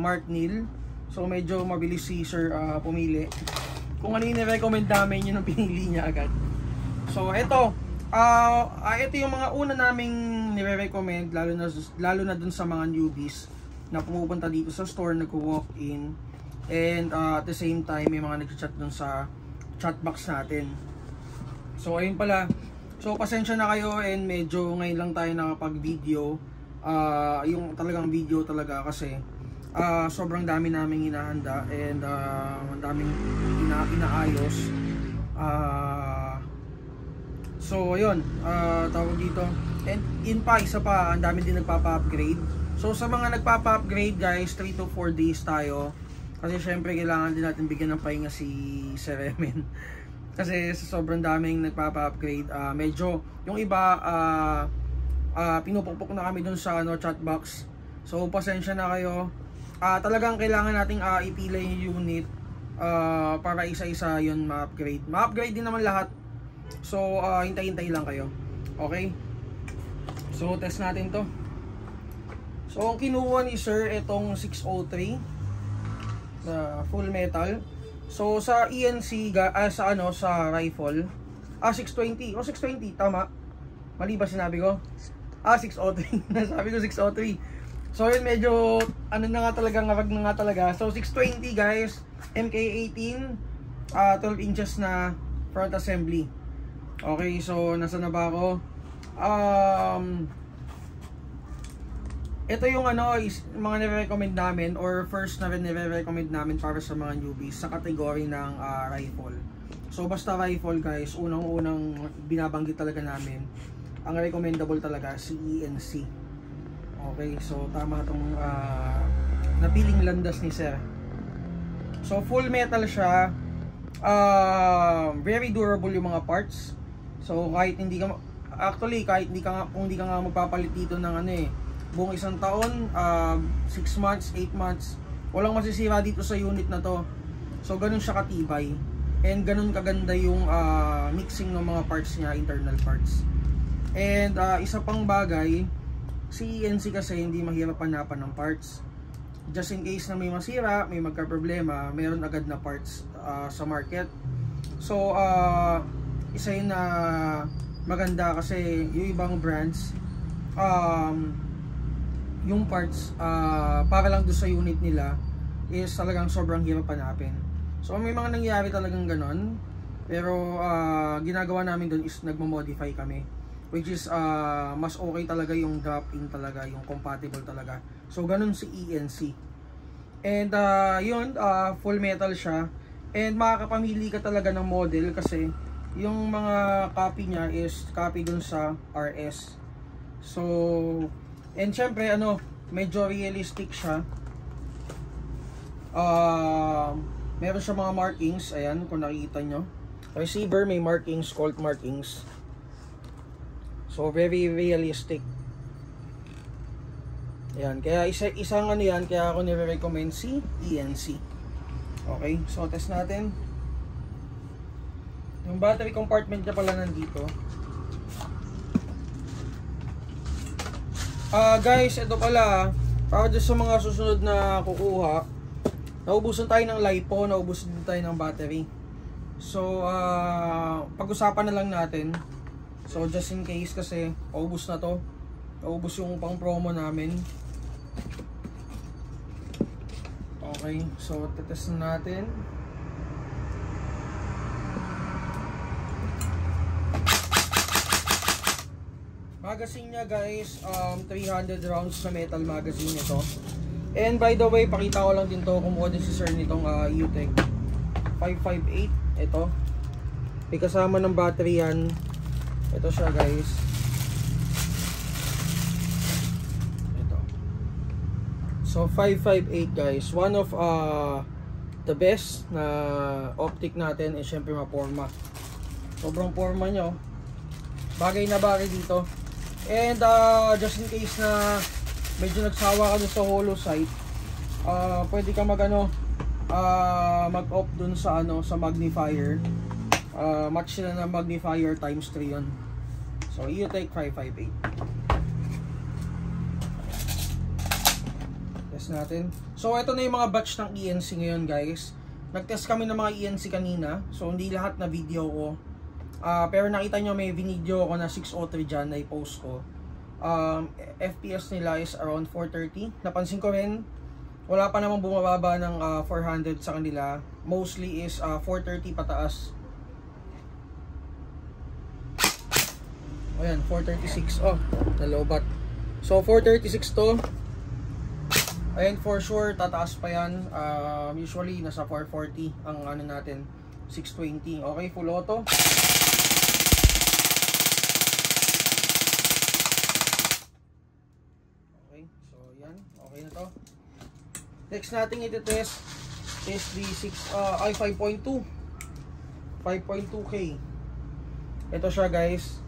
Mark Neil. So medyo mabilis si Sir pumili. Kung ano yung recommend namin, yun ang pinili niya agad. So ito, ito yung mga una naming nire-recommend, lalo na dun sa mga newbies na pumupunta dito sa store, nag-walk in, and at the same time may mga nag-chat dun sa chat box natin. So ayun pala, so pasensya na kayo, and medyo ngayon lang tayo nakapag-video, yung talagang video talaga, kasi sobrang dami naming hinahanda, and ang daming inaayos. So ayun, tawag dito, and isa pa, ang dami din nagpapa-upgrade. So sa mga nagpapa-upgrade guys, 3 to 4 days tayo, kasi syempre kailangan din natin bigyan ng pahinga si Sir Emen. Kasi sa sobrang daming nagpapa-upgrade, medyo yung iba pinupukpok na kami dun sa chat box. So pasensya na kayo. Talagang kailangan nating ipila yung unit para isa-isa yun ma-upgrade. Ma-upgrade din naman lahat. So hintay-hintay lang kayo. Okay? So test natin to. So ang kinuha ni Sir itong 603 na full metal. So sa ENC sa rifle 620. 620 tama. Mali ba sinabi ko? 603. Nasabi ko 603. So yun, medyo ano na nga talaga, ngawag na nga talaga. So 620 guys, MK18, 12 inches na front assembly. Okay, so nasa na ba ako? Ito yung mga nire-recommend namin, or first na nire-recommend namin para sa mga newbies sa kategory ng rifle. So basta rifle guys, unang-unang binabanggit talaga namin, ang recommendable talaga si ENC. Okay, so tama itong napiling landas ni Sir. So full metal siya, very durable yung mga parts. So kahit hindi ka, actually kahit kung hindi ka nga magpapalit dito ng buong isang taon, 6 months, 8 months, walang masisira dito sa unit na to. So ganun siya katibay, and ganun kaganda yung mixing ng mga parts niya, internal parts. And isa pang bagay, si ENC kasi hindi mahirap hanapan ng parts. Just in case na may masira, may magka-problema, mayroon agad na parts sa market. So isa yun na maganda, kasi yung ibang brands, yung parts para lang doon sa unit nila is talagang sobrang hirap hanapin. So may mga nangyayari talagang ganon, pero ginagawa namin doon is nagmo-modify kami, which is mas okay talaga yung drop-in talaga, yung compatible talaga. So ganun si ENC. And yun, full metal siya, and makakapamili ka talaga ng model, kasi yung mga copy niya is copy dun sa RS. So and syempre medyo realistic siya. Meron siya mga markings, ayan kung nakikita nyo. Receiver may markings, Colt markings. So very realistic. Ayan, kaya isang yan, kaya ako nire-recommend si ENC. Okay, so test natin. Yung battery compartment niya pala nandito. Guys, ito pala, para dyan sa mga susunod na kukuha, naubusan tayo ng LiPo, naubusan din tayo ng battery. So pag-usapan na lang natin. So just in case, kasi paubos na to, paubos yung pang promo namin. Okay, so tetest na natin. Magazine niya guys, 300 rounds na metal magazine ito. And by the way, pakita ko lang din to, kumuha din si Sir nitong EOTech 558. Ito, may kasama ng battery yan. Ito siya guys. Ito. So 558 guys. One of the best na optic natin is syempre maporma. Sobrang porma nyo. Bagay na bagay dito. And just in case na medyo nagsawa ka dun sa hollow sight, pwede ka mag-off dun sa sa magnifier. Match sila ng magnifier times 3 yun. So EOTech 558. Test natin. So ito na yung mga batch ng ENC ngayon guys. Nag-test kami ng mga ENC kanina. So hindi lahat na video ko. Pero nakita nyo may video ko na 603 dyan na i-post ko. FPS nila is around 430. Napansin ko rin, wala pa namang bumababa ng 400 sa kanila. Mostly is 430 pataas. Ayan, 436. Oh, nalobat. So 436 to. Ayan, for sure, tataas pa yan. Usually, nasa 440 ang ano natin, 620. Okay, full auto. Okay, so yan. Okay na to. Next natin iti-test is the 5.2. 5.2K. Ito siya guys.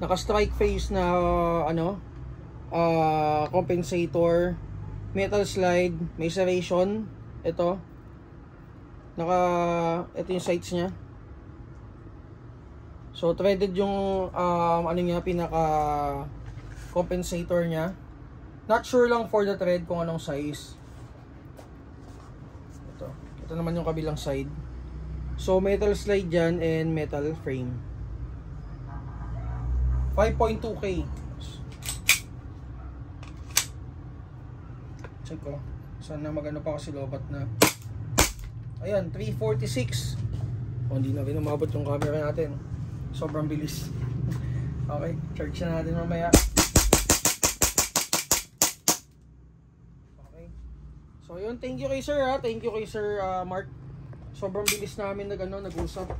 Naka-strike phase na compensator, metal slide, may serration. Ito yung sights nya. So threaded yung ano nya, pinaka compensator nya. Not sure lang for the thread kung anong size. Ito naman yung kabilang side. So metal slide dyan and metal frame. 5.2K. Check ko. Sana magano pa kasi lobat na. Ayan, 346. Hindi na rin umabot yung camera natin. Sobrang bilis. Okay, charge na natin mamaya. Okay. So yun, thank you kay sir ha. Thank you kay sir Mark. Sobrang bilis namin nag-usap.